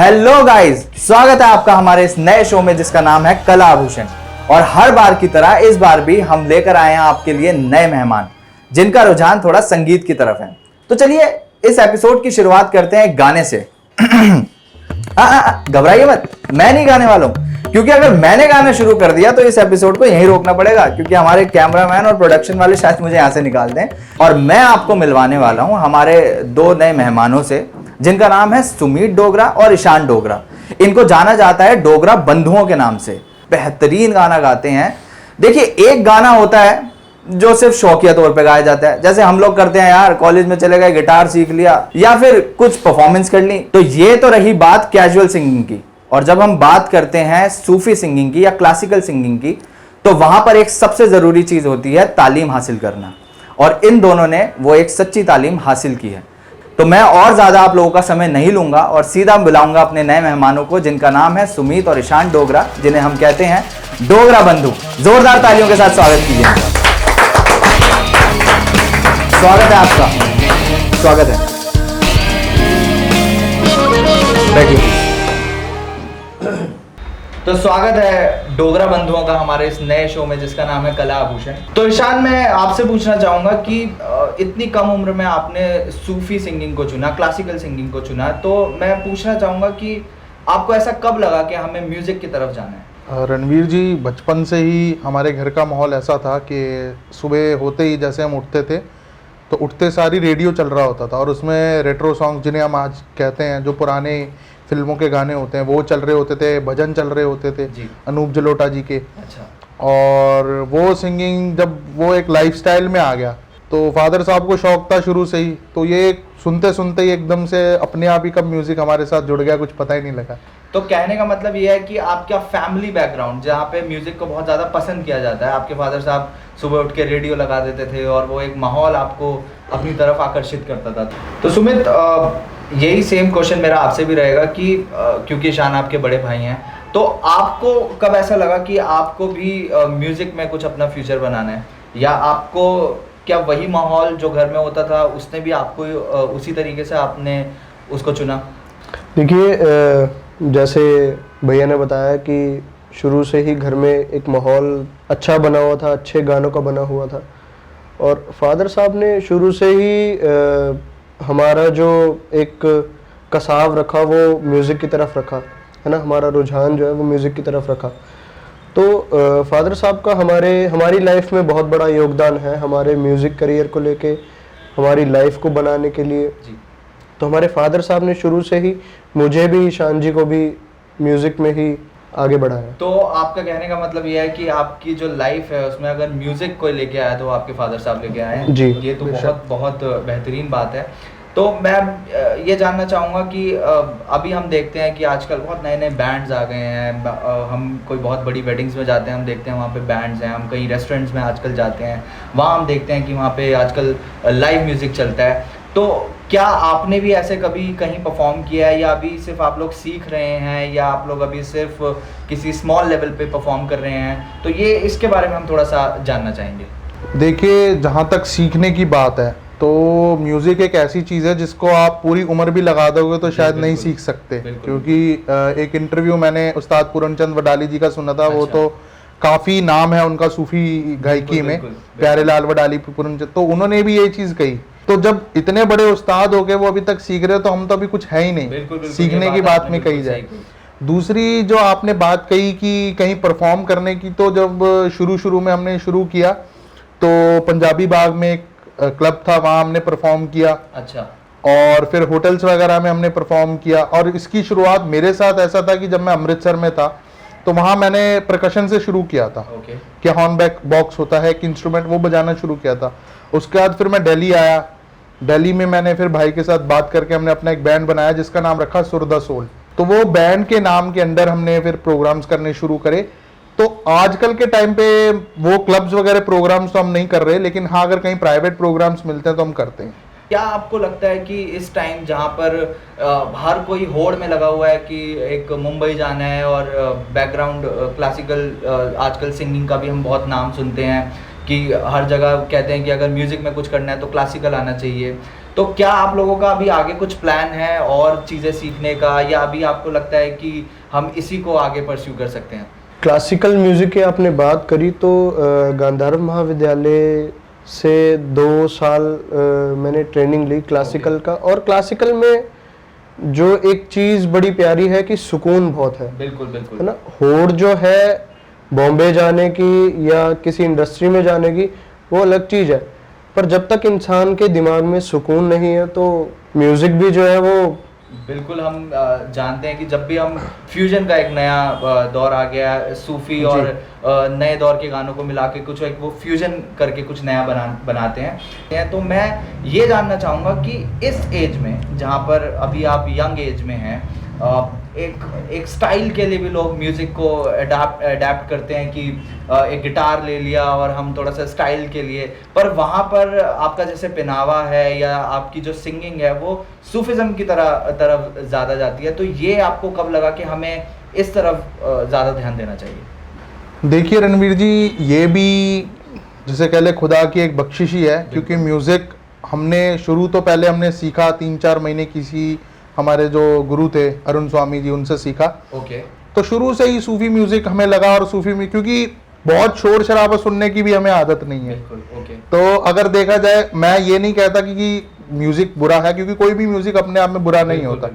Hello guys, स्वागत है आपका हमारे इस नए शो में जिसका नाम है कला आभूषण। और हर बार की तरह इस बार भी हम लेकर आए हैं आपके लिए नए मेहमान जिनका रुझान थोड़ा संगीत की तरफ है। तो चलिए इस एपिसोड की शुरुआत करते हैं एक गाने से। घबराइए मत, मैं नहीं गाने वाला हूं, क्योंकि अगर मैंने गाना शुरू कर दिया तो इस एपिसोड को यहीं रोकना पड़ेगा, क्योंकि हमारे कैमरामैन और प्रोडक्शन वाले शायद मुझे यहां से निकाल दें। और मैं आपको मिलवाने वाला हूं हमारे दो नए मेहमानों से जिनका नाम है सुमित डोगरा और ईशान डोगरा। इनको जाना जाता है डोगरा बंधुओं के नाम से। बेहतरीन गाना गाते हैं। देखिए, एक गाना होता है जो सिर्फ शौकिया तौर पे गाया जाता है, जैसे हम लोग करते हैं यार, कॉलेज में चले गए, गिटार सीख लिया या फिर कुछ परफॉर्मेंस कर ली। तो ये तो रही बात कैजुअल सिंगिंग की। और जब हम बात करते हैं सूफी सिंगिंग की या क्लासिकल सिंगिंग की, तो वहां पर एक सबसे जरूरी चीज होती है तालीम हासिल करना। और इन दोनों ने वो एक सच्ची तालीम हासिल की है। तो मैं और ज्यादा आप लोगों का समय नहीं लूंगा और सीधा बुलाऊंगा अपने नए मेहमानों को, जिनका नाम है सुमित और ईशान डोगरा, जिन्हें हम कहते हैं डोगरा बंधु। जोरदार तालियों के साथ स्वागत कीजिए। स्वागत है आपका, स्वागत है। बैठिए। तो स्वागत है डोगरा बंधुओं का हमारे इस नए शो में जिसका नाम है कला आभूषण। तो ईशान, मैं आपसे पूछना चाहूंगा कि इतनी कम उम्र में आपने सूफी सिंगिंग को चुना, क्लासिकल सिंगिंग को चुना, तो मैं पूछना चाहूंगा कि आपको ऐसा कब लगा कि हमें म्यूजिक की तरफ जाना है? रणवीर जी, बचपन से ही हमारे घर का माहौल ऐसा था कि सुबह होते ही जैसे हम उठते थे तो उठते सारी रेडियो चल रहा होता था, और उसमें रेट्रो सॉन्ग जिन्हें हम आज कहते हैं, जो पुराने फिल्मों के गाने होते हैं, वो चल रहे होते थे, भजन चल रहे होते थे अनूप जलोटा जी के। अच्छा। और वो सिंगिंग जब वो एक लाइफस्टाइल में आ गया तो फादर साहब को शौक था शुरू से ही, तो ये सुनते सुनते ही एकदम से अपने आप ही कब म्यूजिक हमारे साथ जुड़ गया, कुछ पता ही नहीं लगा। तो कहने का मतलब ये है कि आपका फैमिली बैकग्राउंड जहाँ पे म्यूजिक को बहुत ज़्यादा पसंद किया जाता है, आपके फादर साहब सुबह उठ के रेडियो लगा देते थे और वो एक माहौल आपको अपनी तरफ आकर्षित करता था। तो सुमित, यही सेम क्वेश्चन मेरा आपसे भी रहेगा कि क्योंकि ईशान आपके बड़े भाई हैं, तो आपको कब ऐसा लगा कि आपको भी म्यूजिक में कुछ अपना फ्यूचर बनाना है, या आपको क्या वही माहौल जो घर में होता था उसने भी आपको उसी तरीके से आपने उसको चुना? देखिए, जैसे भैया ने बताया कि शुरू से ही घर में एक माहौल अच्छा बना हुआ था, अच्छे गानों का बना हुआ था, और फादर साहब ने शुरू से ही हमारा जो एक कसाव रखा वो म्यूज़िक की तरफ रखा है ना, हमारा रुझान जो है वो म्यूज़िक की तरफ रखा। तो फादर साहब का हमारी लाइफ में बहुत बड़ा योगदान है, हमारे म्यूज़िक करियर को लेके, हमारी लाइफ को बनाने के लिए जी। तो हमारे फादर साहब ने शुरू से ही मुझे भी, ईशान जी को भी म्यूज़िक में ही आगे बढ़ाया। तो आपका कहने का मतलब ये है कि आपकी जो लाइफ है उसमें अगर म्यूजिक कोई लेके आया तो आपके फादर साहब लेके आए हैं जी। ये तो बहुत बहुत बेहतरीन बात है। तो मैं ये जानना चाहूँगा कि अभी हम देखते हैं कि आजकल बहुत नए नए बैंड्स आ गए हैं। हम कोई बहुत बड़ी वेडिंग्स में जाते हैं, हम देखते हैं वहाँ पे बैंड्स हैं। हम कई रेस्टोरेंट्स में आजकल जाते हैं, वहाँ हम देखते हैं कि वहाँ पे आजकल लाइव म्यूज़िक चलता है। तो क्या आपने भी ऐसे कभी कहीं परफॉर्म किया है, या अभी सिर्फ आप लोग सीख रहे हैं, या आप लोग अभी सिर्फ किसी स्मॉल लेवल पे परफॉर्म कर रहे हैं? तो ये इसके बारे में हम थोड़ा सा जानना चाहेंगे। देखिए, जहाँ तक सीखने की बात है तो म्यूज़िक एक ऐसी चीज़ है जिसको आप पूरी उम्र भी लगा दोगे तो शायद नहीं सीख सकते, क्योंकि एक इंटरव्यू मैंने उस्ताद पूरनचंद वडाली जी का सुना था। वो तो काफ़ी नाम है उनका सूफी गायकी में, प्यारे लाल वडाली पूरनचंद, तो उन्होंने भी ये चीज़ कही। तो जब इतने बड़े उस्ताद हो गए वो अभी तक सीख रहे हो, तो हम तो अभी कुछ है ही नहीं। सीखने की बात में कही जाए। दूसरी जो आपने बात कही कि कहीं परफॉर्म करने की, तो जब शुरू में हमने शुरू किया तो पंजाबी बाग में एक क्लब था, वहाँ हमने परफॉर्म किया। अच्छा। और फिर होटल्स वगैरह में हमने परफॉर्म किया। और इसकी शुरुआत मेरे साथ ऐसा था कि जब मैं अमृतसर में था तो वहाँ मैंने परकशन से शुरू किया था। कि हॉर्न बॉक्स होता है एक इंस्ट्रूमेंट, वो बजाना शुरू किया था। उसके बाद फिर मैं दिल्ली आया। दिल्ली में मैंने फिर भाई के साथ बात करके हमने अपना एक बैंड बनाया जिसका नाम रखा सुर द सोल। तो वो बैंड के नाम के अंदर हमने फिर प्रोग्राम्स करने शुरू करे। तो आजकल के टाइम पे वो क्लब्स वगैरह प्रोग्राम्स तो हम नहीं कर रहे, लेकिन हाँ, अगर कहीं प्राइवेट प्रोग्राम्स मिलते हैं तो हम करते हैं। क्या आपको लगता है कि इस टाइम जहाँ पर हर कोई होड़ में लगा हुआ है कि एक मुंबई जाना है, और बैकग्राउंड क्लासिकल आजकल सिंगिंग का भी हम बहुत नाम सुनते हैं कि हर जगह कहते हैं कि अगर म्यूज़िक में कुछ करना है तो क्लासिकल आना चाहिए, तो तो क्या आप लोगों का अभी आगे कुछ प्लान है और चीज़ें सीखने का, या अभी आपको लगता है कि हम इसी को आगे परस्यू कर सकते हैं? क्लासिकल म्यूज़िक की आपने बात करी तो गांधार महाविद्यालय से 2 साल मैंने ट्रेनिंग ली क्लासिकल का, और क्लासिकल में जो एक चीज़ बड़ी प्यारी है कि सुकून बहुत है। बिल्कुल बिल्कुल, है ना। होड़ जो है बॉम्बे जाने की या किसी इंडस्ट्री में जाने की वो अलग चीज़ है, पर जब तक इंसान के दिमाग में सुकून नहीं है तो म्यूज़िक भी जो है वो बिल्कुल हम जानते हैं कि जब भी हम फ्यूजन का एक नया दौर आ गया, सूफी और नए दौर के गानों को मिला के कुछ एक वो फ्यूजन करके कुछ नया बनाते हैं। तो मैं ये जानना चाहूँगा कि इस एज में जहाँ पर अभी आप यंग एज में हैं, एक स्टाइल के लिए भी लोग म्यूज़िक को अडेप्ट करते हैं कि एक गिटार ले लिया और हम थोड़ा सा स्टाइल के लिए, पर वहाँ पर आपका जैसे पहनावा है या आपकी जो सिंगिंग है वो सूफिज़म की तरफ ज़्यादा जाती है, तो ये आपको कब लगा कि हमें इस तरफ ज़्यादा ध्यान देना चाहिए? देखिए रणवीर जी, ये भी जिसे कह ले खुदा की एक बख्शिश ही है, क्योंकि म्यूज़िक हमने शुरू तो पहले हमने सीखा 3-4 महीने किसी हमारे जो गुरु थे अरुण स्वामी जी, उनसे सीखा। ओके। तो शुरू से ही सूफी म्यूजिक हमें लगा, और सूफी में क्योंकि बहुत शोर शराबा सुनने की भी हमें आदत नहीं है। ओके। तो अगर देखा जाए, मैं ये नहीं कहता कि म्यूजिक बुरा है, क्योंकि कोई भी म्यूजिक अपने आप में बुरा नहीं होता।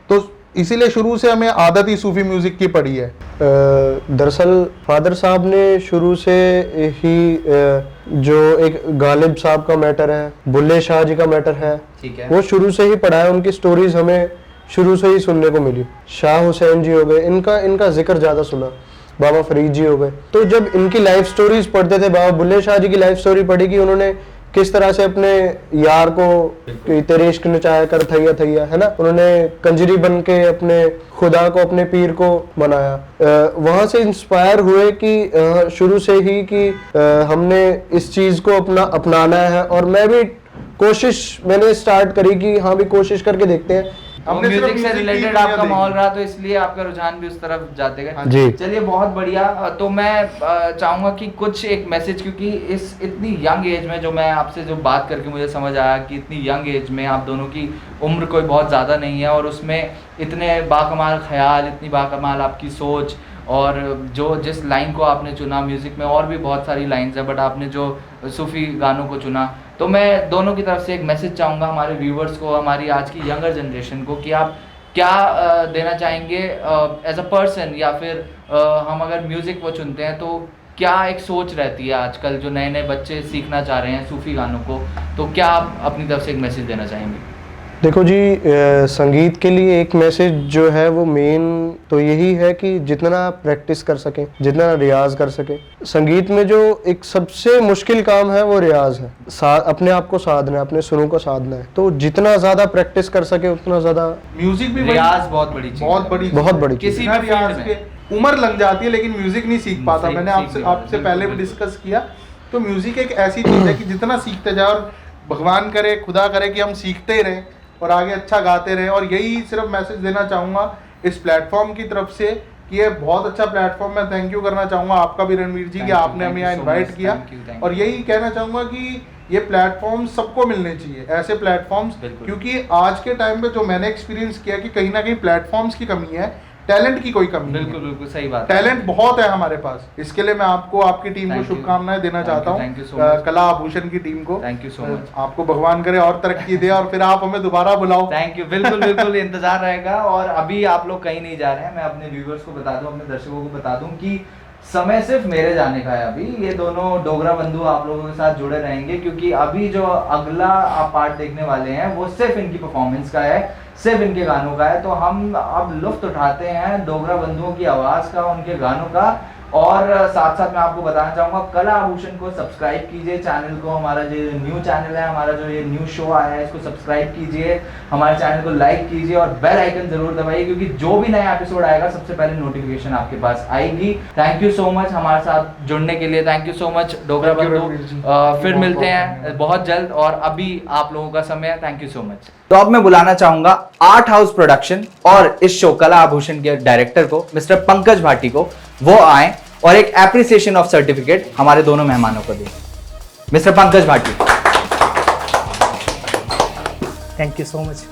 तो इसीलिए शुरू से हमें आदत ही सूफी म्यूजिक की पड़ी है। दरअसल फादर साहब ने शुरू से ही जो एक गालिब साहब का मैटर है, बुल्ले शाह जी का मैटर है, ठीक है, वो शुरू से ही पढ़ा है। उनकी स्टोरीज हमें शुरू से ही सुनने को मिली। शाह हुसैन जी हो गए, इनका जिक्र ज्यादा सुना। बाबा फरीद जी हो गए। तो जब इनकी लाइफ स्टोरीज पढ़ते थे, बाबा बुल्ले शाह जी की लाइफ स्टोरी पढ़ी कि उन्होंने किस तरह से अपने यार को तेरे इश्क नचाया कर थैया थैया, है ना, उन्होंने कंजरी बन के अपने खुदा को, अपने पीर को मनाया। वहां से इंस्पायर हुए कि शुरू से ही कि हमने इस चीज को अपनाना है, और मैं भी मैंने स्टार्ट करी कि हाँ भी कोशिश करके देखते हैं। म्यूजिक से रिलेटेड आपका माहौल रहा तो इसलिए आपका रुझान भी उस तरफ जाते गए। जी चलिए, बहुत बढ़िया। तो मैं चाहूंगा कि कुछ एक मैसेज, क्योंकि इस इतनी यंग एज में जो मैं आपसे जो बात करके मुझे समझ आया कि इतनी यंग एज में आप दोनों की उम्र कोई बहुत ज़्यादा नहीं है, और उसमें इतने बाकमाल ख्याल, इतनी बाकमाल आपकी सोच, और जो जिस लाइन को आपने चुना, म्यूज़िक में और भी बहुत सारी लाइंस है, बट आपने जो सूफ़ी गानों को चुना, तो मैं दोनों की तरफ से एक मैसेज चाहूँगा हमारे व्यूवर्स को, हमारी आज की यंगर जनरेशन को, कि आप क्या देना चाहेंगे एज अ पर्सन, या फिर हम अगर म्यूज़िक वो चुनते हैं तो क्या एक सोच रहती है आजकल जो नए नए बच्चे सीखना चाह रहे हैं सूफ़ी गानों को, तो क्या आप अपनी तरफ से एक मैसेज देना चाहेंगे? देखो जी, संगीत के लिए एक मैसेज जो है वो मेन तो यही है कि जितना प्रैक्टिस कर सकें, जितना रियाज कर सकें। संगीत में जो एक सबसे मुश्किल काम है वो रियाज है, अपने आप को साधना है, अपने सुरों को साधना है। तो जितना ज्यादा प्रैक्टिस कर सके उतना ज्यादा। म्यूजिक भी रियाज बहुत बड़ी चीज, बहुत बड़ी किसी भी रियाज के उम्र लग जाती है, लेकिन म्यूजिक नहीं सीख पाता। मैंने आपसे पहले भी डिस्कस किया, तो म्यूजिक एक ऐसी चीज है कि जितना सीखते जाए, और भगवान करे, खुदा करे कि हम सीखते ही रहें और आगे अच्छा गाते रहे। और यही सिर्फ मैसेज देना चाहूँगा इस प्लेटफॉर्म की तरफ से कि ये बहुत अच्छा प्लेटफॉर्म। मैं थैंक यू करना चाहूँगा आपका भी रणवीर जी कि आपने हमें यहाँ इन्वाइट किया, और यही कहना चाहूँगा कि ये प्लेटफॉर्म सबको मिलने चाहिए, ऐसे प्लेटफॉर्म्स, क्योंकि आज के टाइम पे जो मैंने एक्सपीरियंस किया कि कहीं ना कहीं प्लेटफॉर्म्स की कमी है, टैलेंट की कोई कमी नहीं है। बिल्कुल सही बात। टैलेंट बहुत है हमारे पास। इसके लिए मैं आपको, आपकी टीम को शुभकामनाएं देना चाहता हूँ, कला आभूषण की टीम को। Thank you so much. आपको भगवान करे और तरक्की दे, और फिर आप हमें दोबारा बुलाओ। थैंक यू, बिल्कुल इंतजार रहेगा। और अभी आप लोग कहीं नहीं जा रहे हैं, मैं अपने व्यूवर्स को बता दूं, अपने दर्शकों को बता दूं कि समय सिर्फ मेरे जाने का है। अभी ये दोनों डोगरा बंधु आप लोगों के साथ जुड़े रहेंगे, क्योंकि अभी जो अगला आप पार्ट देखने वाले हैं वो सिर्फ इनकी परफॉर्मेंस का है, सिर्फ इनके गानों का है। तो हम अब लुत्फ उठाते हैं डोगरा बंधुओं की आवाज़ का, उनके गानों का। और साथ साथ मैं आपको बताना चाहूँगा, कला आभूषण को सब्सक्राइब कीजिए, चैनल को, हमारा जो न्यू चैनल है, हमारा जो ये न्यू शो आया है, इसको सब्सक्राइब कीजिए, हमारे चैनल को लाइक कीजिए और बेल आइकन जरूर दबाइए, क्योंकि जो भी नया एपिसोड आएगा सबसे पहले नोटिफिकेशन आपके पास आएगी। थैंक यू सो मच हमारे साथ जुड़ने के लिए। Thank you so much Dogra बंधु। फिर मिलते हैं बहुत जल्द, और अभी आप लोगों का समय है। Thank you so much. तो अब मैं बुलाना चाहूंगा आर्ट हाउस प्रोडक्शन और इस शो कला आभूषण के डायरेक्टर को, मिस्टर पंकज भाटी को, वो आए और एक एप्रिसिएशन ऑफ सर्टिफिकेट हमारे दोनों मेहमानों को दें। Mister Pankaj Bhati. Thank you so much.